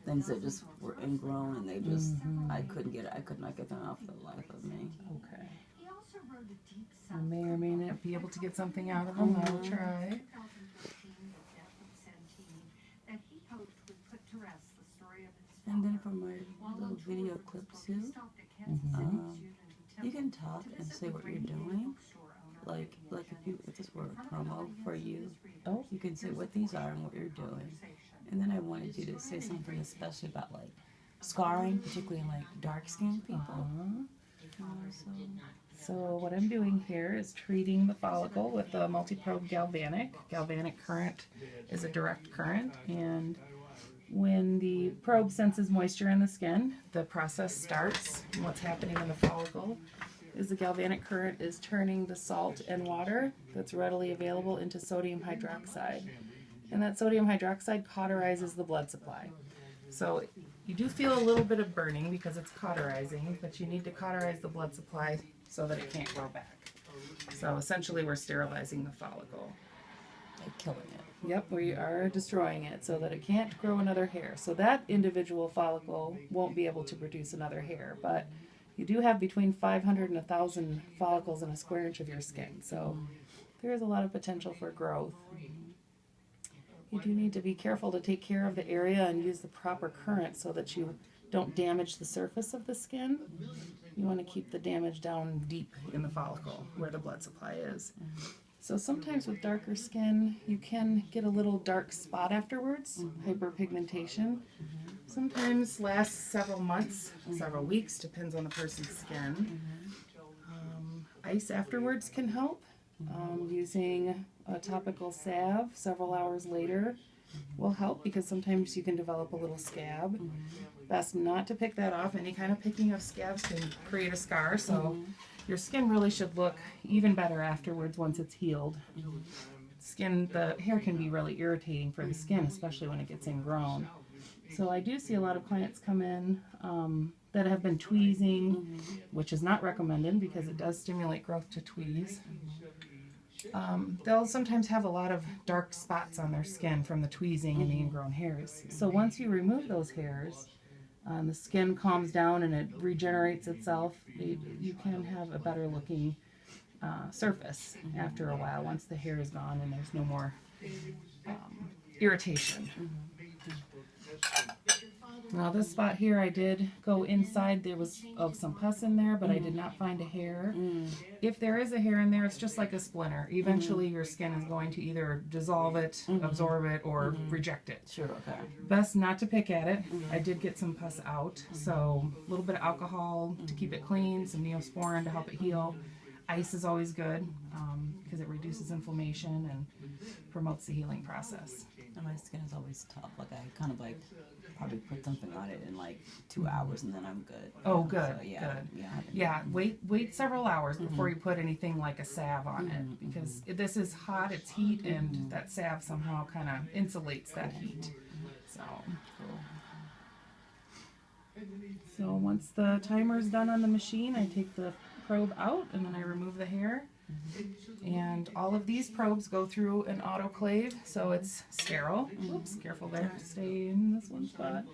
things that just were ingrown, and they just, I could not get them out for the life of me. Okay. I may or may not be able to get something out of them. I'll try. And then for my little video clip too, you can talk and say what you're doing. Like if this were a promo for you, you can say what these are and what you're doing. And then I wanted you to say something especially about like scarring, particularly in like dark-skinned people. So what I'm doing here is treating the follicle with the Multi Probe Galvanic. Galvanic current is a direct current, and when the probe senses moisture in the skin, the process starts. And what's happening in the follicle is the galvanic current is turning the salt and water that's readily available into sodium hydroxide. And that sodium hydroxide cauterizes the blood supply. So you do feel a little bit of burning because it's cauterizing, but you need to cauterize the blood supply so that it can't grow back. So essentially we're sterilizing the follicle. Like killing it. Yep, we are destroying it so that it can't grow another hair. So that individual follicle won't be able to produce another hair, but you do have between 500 and 1,000 follicles in a square inch of your skin. So there is a lot of potential for growth. You do need to be careful to take care of the area and use the proper current so that you don't damage the surface of the skin. You want to keep the damage down deep in the follicle where the blood supply is. So sometimes with darker skin, you can get a little dark spot afterwards, hyperpigmentation. Sometimes lasts several months, several weeks, depends on the person's skin. Ice afterwards can help. Using a topical salve several hours later will help because sometimes you can develop a little scab. Best not to pick that off. Any kind of picking of scabs can create a scar, so your skin really should look even better afterwards once it's healed. The hair can be really irritating for the skin, especially when it gets ingrown. So I do see a lot of clients come in that have been tweezing, which is not recommended because it does stimulate growth to tweeze. They'll sometimes have a lot of dark spots on their skin from the tweezing and the ingrown hairs. So once you remove those hairs, the skin calms down and it regenerates itself. You can have a better looking surface after a while once the hair is gone and there's no more irritation. Now this spot here, I did go inside. There was some pus in there, but I did not find a hair. If there is a hair in there, it's just like a splinter. Eventually your skin is going to either dissolve it, absorb it, or reject it. Sure, okay. Best not to pick at it. I did get some pus out, so a little bit of alcohol to keep it clean, some Neosporin to help it heal. Ice is always good because it reduces inflammation and promotes the healing process. And my skin is always tough. Like I kind of like probably put something on it in like 2 hours and then I'm good. Oh, good. So, yeah, good. Yeah. Wait several hours before you put anything like a salve on it because this is hot, it's heat, and that salve somehow kind of insulates that heat. So once the timer is done on the machine, I take the probe out and then I remove the hair. And all of these probes go through an autoclave, so it's sterile. Oops, careful there. Stay in this one spot.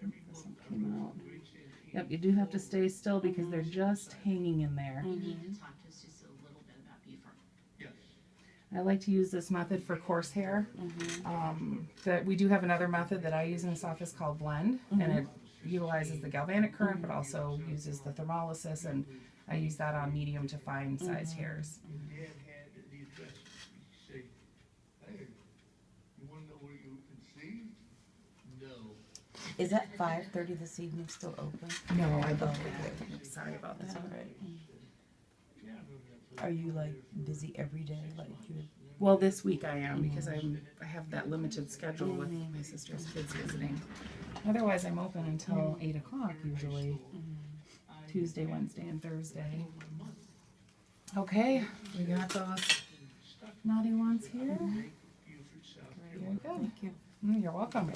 This one came out. Yep, you do have to stay still because they're just hanging in there. I like to use this method for coarse hair. We do have another method that I use in this office called blend, and it utilizes the galvanic current, but also uses the thermolysis, and I use that on medium to fine sized hairs. Is that 5:30 this evening still open? No, I booked it. Sorry about that. That's all right. Are you like busy every day? Like you? Well, this week I am because I have that limited schedule with my sister's kids visiting. Otherwise, I'm open until 8 o'clock usually. Tuesday, Wednesday, and Thursday. Okay, we got those naughty ones here. Very good. Thank you. You're welcome.